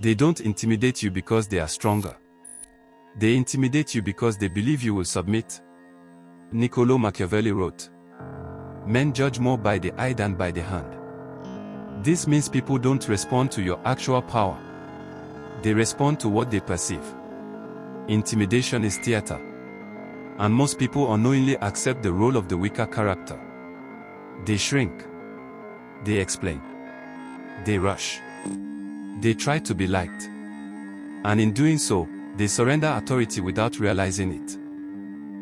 They don't intimidate you because they are stronger. They intimidate you because they believe you will submit. Niccolò Machiavelli wrote, "Men judge more by the eye than by the hand." This means people don't respond to your actual power. They respond to what they perceive. Intimidation is theater. And most people unknowingly accept the role of the weaker character. They shrink. They explain. They rush. They try to be liked. And in doing so, they surrender authority without realizing it.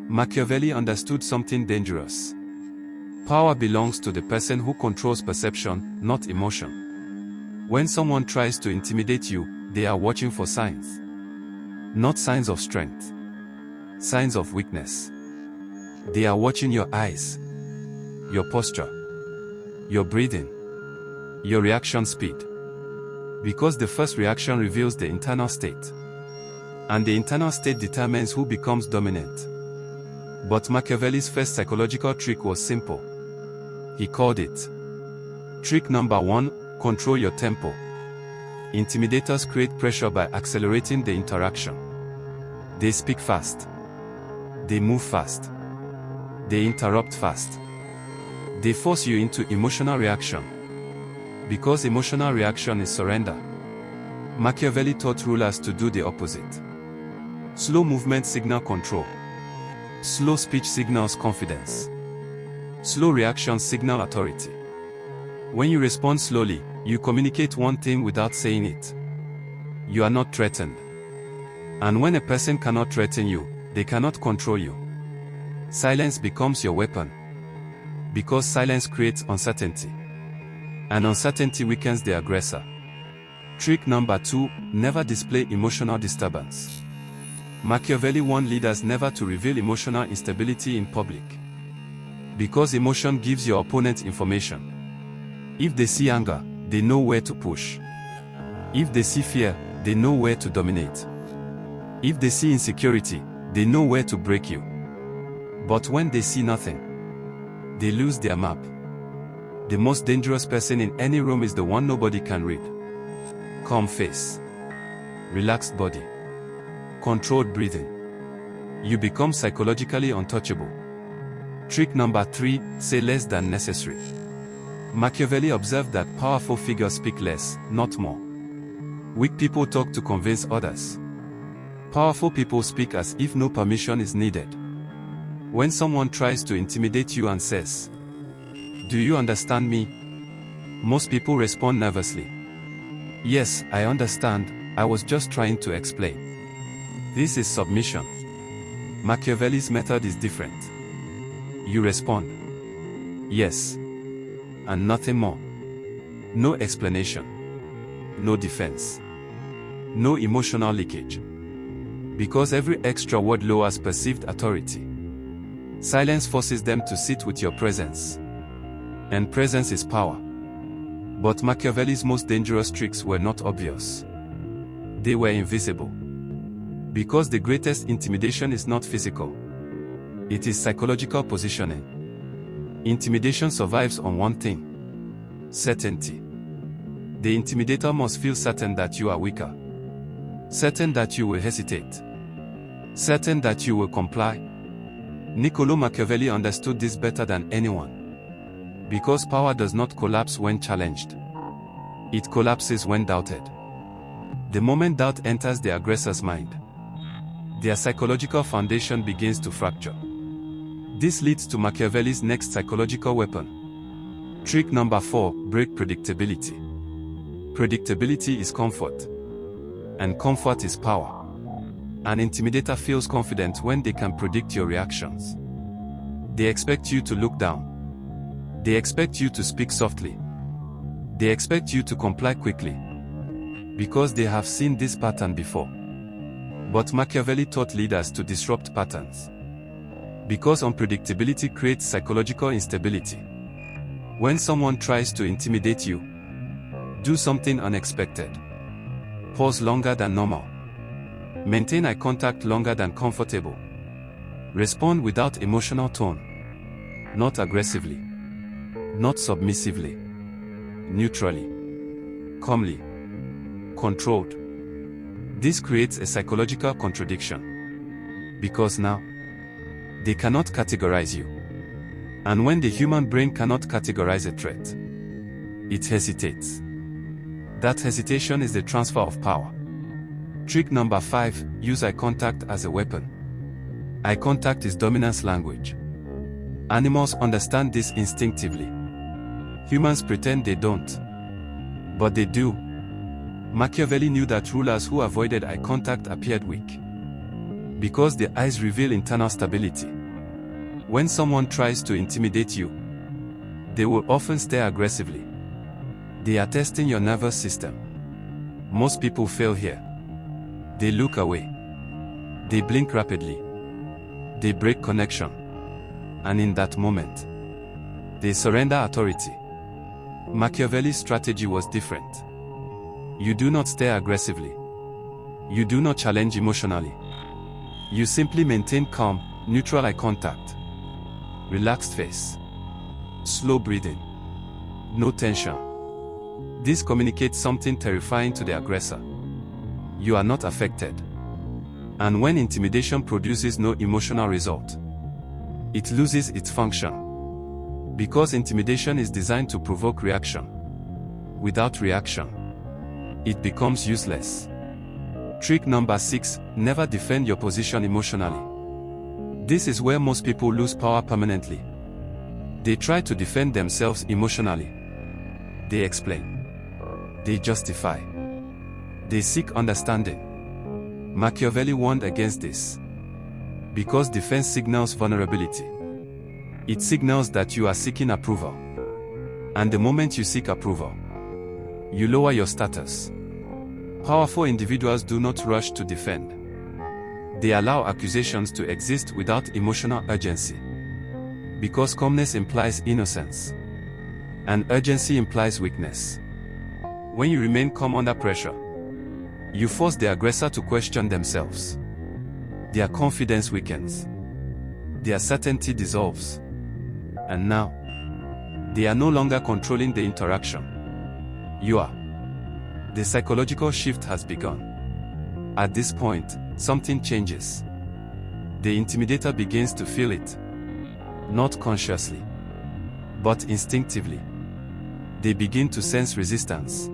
Machiavelli understood something dangerous. Power belongs to the person who controls perception, not emotion. When someone tries to intimidate you, they are watching for signs. Not signs of strength. Signs of weakness. They are watching your eyes, your posture, your breathing, your reaction speed. Because the first reaction reveals the internal state. And the internal state determines who becomes dominant. But Machiavelli's first psychological trick was simple. He called it trick number 1, control your tempo. Intimidators create pressure by accelerating the interaction. They speak fast. They move fast. They interrupt fast. They force you into emotional reaction. Because emotional reaction is surrender. Machiavelli taught rulers to do the opposite. Slow movement signal control. Slow speech signals confidence. Slow reactions signal authority. When you respond slowly, you communicate one thing without saying it. You are not threatened. And when a person cannot threaten you, they cannot control you. Silence becomes your weapon. Because silence creates uncertainty. And uncertainty weakens the aggressor. Trick number 2, never display emotional disturbance. Machiavelli warned leaders never to reveal emotional instability in public. Because emotion gives your opponent information. If they see anger, they know where to push. If they see fear, they know where to dominate. If they see insecurity, they know where to break you. But when they see nothing, they lose their map. The most dangerous person in any room is the one nobody can read. Calm face. Relaxed body. Controlled breathing. You become psychologically untouchable. Trick number 3, say less than necessary. Machiavelli observed that powerful figures speak less, not more. Weak people talk to convince others. Powerful people speak as if no permission is needed. When someone tries to intimidate you and says, "Do you understand me?" most people respond nervously. "Yes, I understand, I was just trying to explain." This is submission. Machiavelli's method is different. You respond, "Yes," and nothing more. No explanation. No defense. No emotional leakage. Because every extra word lowers perceived authority. Silence forces them to sit with your presence. And presence is power. But Machiavelli's most dangerous tricks were not obvious. They were invisible. Because the greatest intimidation is not physical. It is psychological positioning. Intimidation survives on one thing: certainty. The intimidator must feel certain that you are weaker. Certain that you will hesitate. Certain that you will comply. Niccolò Machiavelli understood this better than anyone. Because power does not collapse when challenged. It collapses when doubted. The moment doubt enters the aggressor's mind, their psychological foundation begins to fracture. This leads to Machiavelli's next psychological weapon. Trick number 4, break predictability. Predictability is comfort. And comfort is power. An intimidator feels confident when they can predict your reactions. They expect you to look down. They expect you to speak softly. They expect you to comply quickly. Because they have seen this pattern before. But Machiavelli taught leaders to disrupt patterns. Because unpredictability creates psychological instability. When someone tries to intimidate you, do something unexpected. Pause longer than normal. Maintain eye contact longer than comfortable. Respond without emotional tone. Not aggressively. Not submissively. Neutrally. Calmly. Controlled. This creates a psychological contradiction. Because now, they cannot categorize you. And when the human brain cannot categorize a threat, it hesitates. That hesitation is the transfer of power. Trick number 5, use eye contact as a weapon. Eye contact is dominance language. Animals understand this instinctively. Humans pretend they don't. But they do. Machiavelli knew that rulers who avoided eye contact appeared weak. Because the eyes reveal internal stability. When someone tries to intimidate you, they will often stare aggressively. They are testing your nervous system. Most people fail here. They look away. They blink rapidly. They break connection. And in that moment, they surrender authority. Machiavelli's strategy was different. You do not stare aggressively. You do not challenge emotionally. You simply maintain calm, neutral eye contact. Relaxed face. Slow breathing. No tension. This communicates something terrifying to the aggressor. You are not affected. And when intimidation produces no emotional result, it loses its function. Because intimidation is designed to provoke reaction. Without reaction, it becomes useless. Trick number 6, never defend your position emotionally. This is where most people lose power permanently. They try to defend themselves emotionally. They explain. They justify. They seek understanding. Machiavelli warned against this. Because defense signals vulnerability. It signals that you are seeking approval. And the moment you seek approval, you lower your status. Powerful individuals do not rush to defend. They allow accusations to exist without emotional urgency. Because calmness implies innocence. And urgency implies weakness. When you remain calm under pressure, you force the aggressor to question themselves. Their confidence weakens. Their certainty dissolves. And now, they are no longer controlling the interaction. You are. The psychological shift has begun. At this point, something changes. The intimidator begins to feel it. Not consciously, but instinctively. They begin to sense resistance.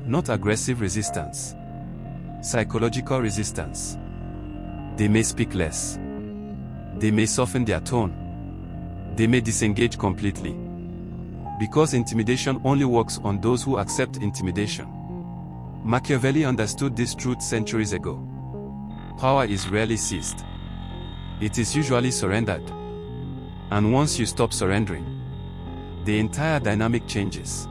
Not aggressive resistance. Psychological resistance. They may speak less. They may soften their tone. They may disengage completely. Because intimidation only works on those who accept intimidation. Machiavelli understood this truth centuries ago. Power is rarely seized. It is usually surrendered. And once you stop surrendering, the entire dynamic changes.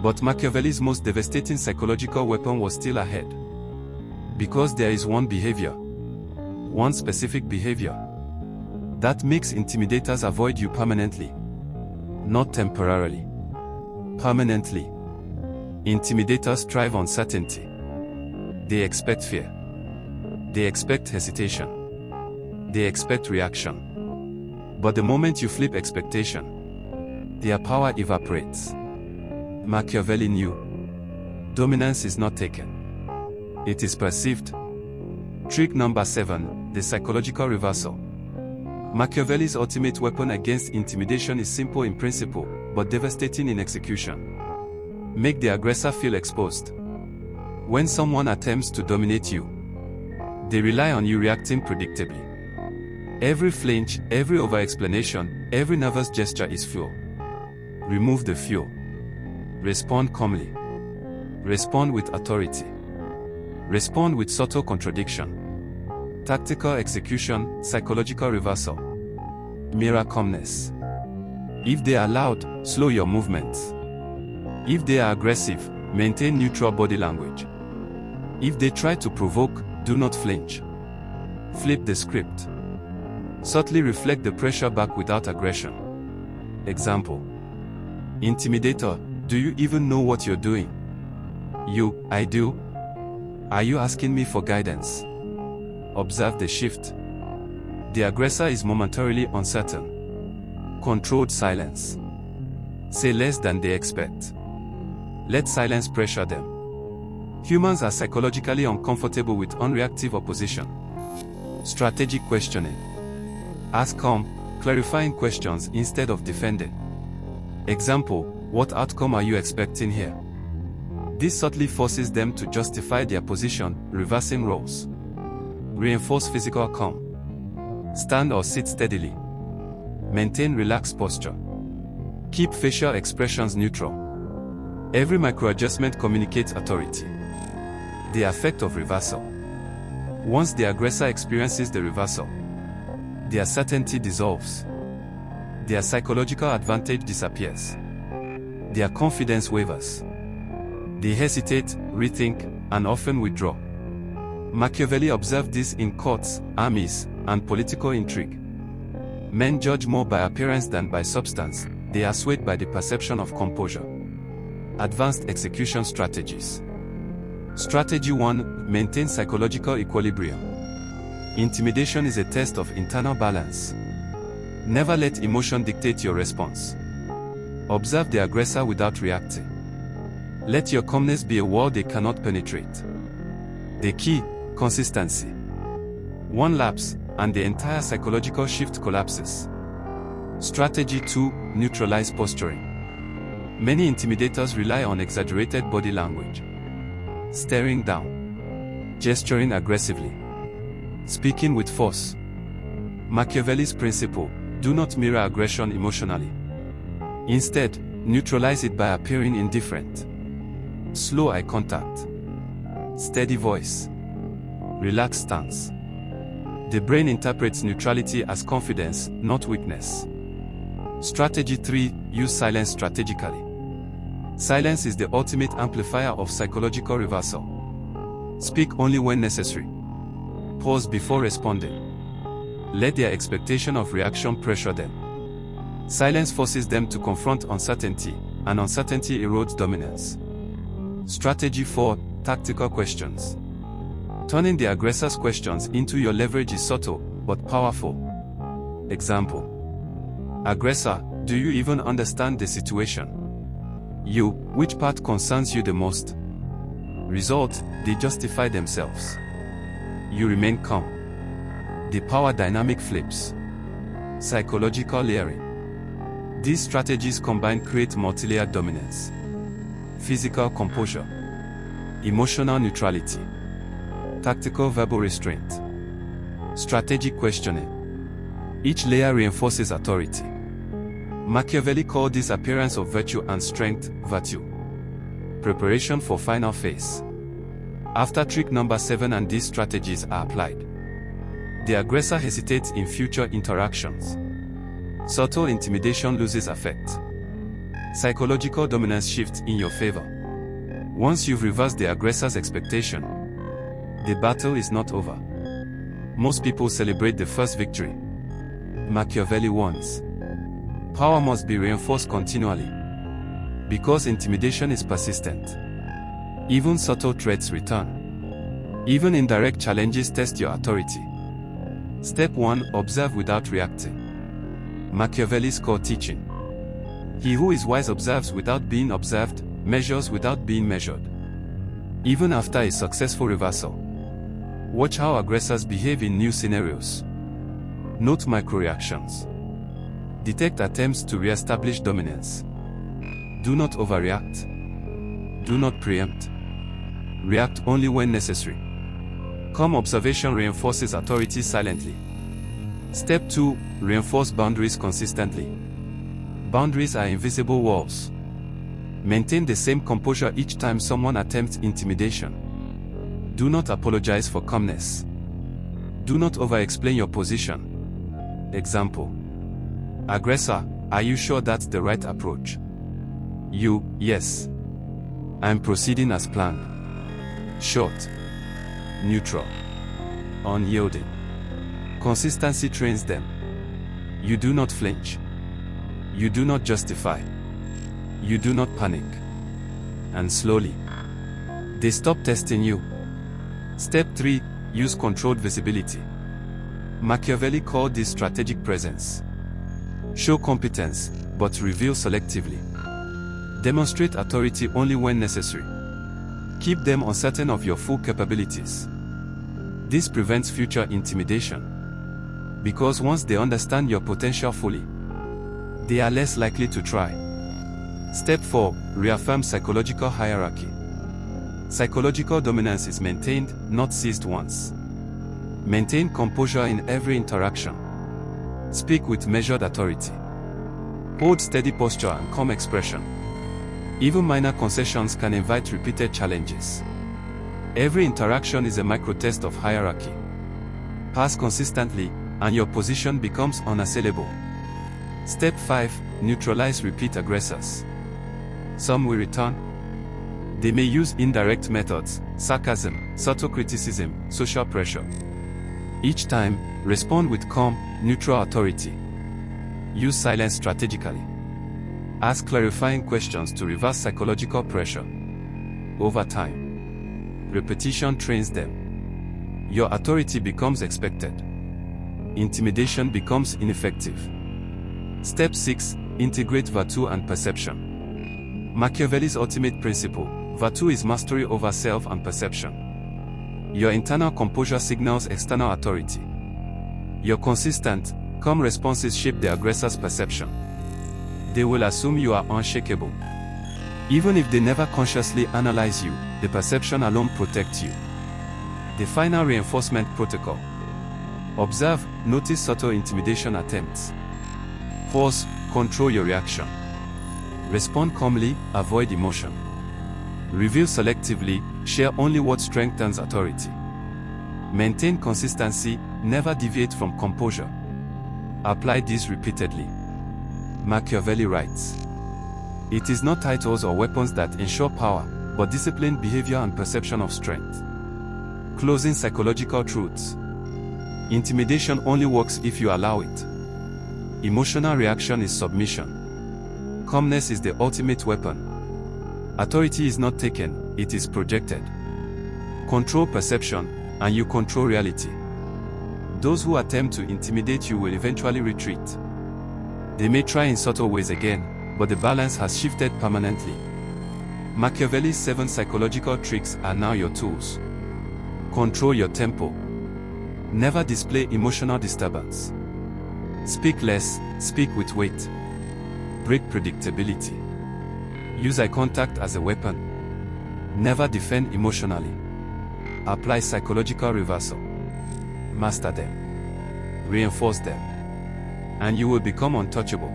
But Machiavelli's most devastating psychological weapon was still ahead. Because there is one behavior, one specific behavior, that makes intimidators avoid you permanently. Not temporarily. Permanently. Intimidators thrive on certainty. They expect fear. They expect hesitation. They expect reaction. But the moment you flip expectation, their power evaporates. Machiavelli knew. Dominance is not taken. It is perceived. Trick number 7, the psychological reversal. Machiavelli's ultimate weapon against intimidation is simple in principle, but devastating in execution. Make the aggressor feel exposed. When someone attempts to dominate you, they rely on you reacting predictably. Every flinch, every over-explanation, every nervous gesture is fuel. Remove the fuel. Respond calmly. Respond with authority. Respond with subtle contradiction. Tactical execution, psychological reversal. Mirror calmness. If they are loud, slow your movements. If they are aggressive, maintain neutral body language. If they try to provoke, do not flinch. Flip the script. Subtly reflect the pressure back without aggression. Example. Intimidator, do you even know what you're doing? You, I do. Are you asking me for guidance? Observe the shift. The aggressor is momentarily uncertain. Controlled silence. Say less than they expect. Let silence pressure them. Humans are psychologically uncomfortable with unreactive opposition. Strategic questioning. Ask calm, clarifying questions instead of defending. Example, what outcome are you expecting here? This subtly forces them to justify their position, reversing roles. Reinforce physical calm. Stand or sit steadily. Maintain relaxed posture. Keep facial expressions neutral. Every microadjustment communicates authority. The effect of reversal. Once the aggressor experiences the reversal, their certainty dissolves. Their psychological advantage disappears. Their confidence wavers. They hesitate, rethink, and often withdraw. Machiavelli observed this in courts, armies, and political intrigue. Men judge more by appearance than by substance. They are swayed by the perception of composure. Advanced execution strategies. Strategy 1. Maintain psychological equilibrium. Intimidation is a test of internal balance. Never let emotion dictate your response. Observe the aggressor without reacting. Let your calmness be a wall they cannot penetrate. The key: consistency. One lapse, and the entire psychological shift collapses. Strategy 2. Neutralize posturing. Many intimidators rely on exaggerated body language. Staring down. Gesturing aggressively. Speaking with force. Machiavelli's principle: do not mirror aggression emotionally. Instead, neutralize it by appearing indifferent. Slow eye contact. Steady voice. Relaxed stance. The brain interprets neutrality as confidence, not weakness. Strategy 3. Use silence strategically. Silence is the ultimate amplifier of psychological reversal. Speak only when necessary. Pause before responding. Let their expectation of reaction pressure them. Silence forces them to confront uncertainty, and uncertainty erodes dominance. Strategy 4. Tactical questions. Turning the aggressor's questions into your leverage is subtle, but powerful. Example. Aggressor, do you even understand the situation? You, which part concerns you the most? Result, they justify themselves. You remain calm. The power dynamic flips. Psychological layering. These strategies combined create multi-layered dominance. Physical composure. Emotional neutrality. Tactical verbal restraint. Strategic questioning. Each layer reinforces authority. Machiavelli called this appearance of virtue and strength, virtue. Preparation for final phase. After trick number 7 and these strategies are applied, the aggressor hesitates in future interactions. Subtle intimidation loses effect. Psychological dominance shifts in your favor. Once you've reversed the aggressor's expectation, the battle is not over. Most people celebrate the first victory. Machiavelli warns: power must be reinforced continually. Because intimidation is persistent, even subtle threats return. Even indirect challenges test your authority. Step 1. Observe without reacting. Machiavelli's core teaching: he who is wise observes without being observed, measures without being measured. Even after a successful reversal, watch how aggressors behave in new scenarios. Note microreactions. Detect attempts to re-establish dominance. Do not overreact. Do not preempt. React only when necessary. Calm observation reinforces authority silently. Step 2. Reinforce boundaries consistently. Boundaries are invisible walls. Maintain the same composure each time someone attempts intimidation. Do not apologize for calmness. Do not over-explain your position. Example. Aggressor, are you sure that's the right approach? You, yes. I'm proceeding as planned. Short. Neutral. Unyielding. Consistency trains them. You do not flinch. You do not justify. You do not panic. And slowly, they stop testing you. Step 3. Use controlled visibility. Machiavelli called this strategic presence. Show competence, but reveal selectively. Demonstrate authority only when necessary. Keep them uncertain of your full capabilities. This prevents future intimidation. Because once they understand your potential fully, they are less likely to try. Step 4. Reaffirm psychological hierarchy. Psychological dominance is maintained, not seized once. Maintain composure in every interaction. Speak with measured authority. Hold steady posture and calm expression. Even minor concessions can invite repeated challenges. Every interaction is a micro-test of hierarchy. Pass consistently, and your position becomes unassailable. Step 5. Neutralize repeat aggressors. Some will return. They may use indirect methods, sarcasm, subtle criticism, social pressure. Each time, respond with calm, neutral authority. Use silence strategically. Ask clarifying questions to reverse psychological pressure. Over time, repetition trains them. Your authority becomes expected. Intimidation becomes ineffective. Step 6. Integrate virtue and perception. Machiavelli's ultimate principle, virtue is mastery over self and perception. Your internal composure signals external authority. Your consistent, calm responses shape the aggressor's perception. They will assume you are unshakable. Even if they never consciously analyze you, the perception alone protects you. The final reinforcement protocol. Observe, notice subtle intimidation attempts. Pause, control your reaction. Respond calmly, avoid emotion. Reveal selectively, share only what strengthens authority. Maintain consistency, never deviate from composure. Apply this repeatedly. Machiavelli writes, "It is not titles or weapons that ensure power, but disciplined behavior and perception of strength." Closing psychological truths. Intimidation only works if you allow it. Emotional reaction is submission. Calmness is the ultimate weapon. Authority is not taken, it is projected. Control perception, and you control reality. Those who attempt to intimidate you will eventually retreat. They may try in subtle ways again, but the balance has shifted permanently. Machiavelli's 7 psychological tricks are now your tools. Control your tempo. Never display emotional disturbance. Speak less, speak with weight. Break predictability. Use eye contact as a weapon. Never defend emotionally. Apply psychological reversal. Master them. Reinforce them. And you will become untouchable.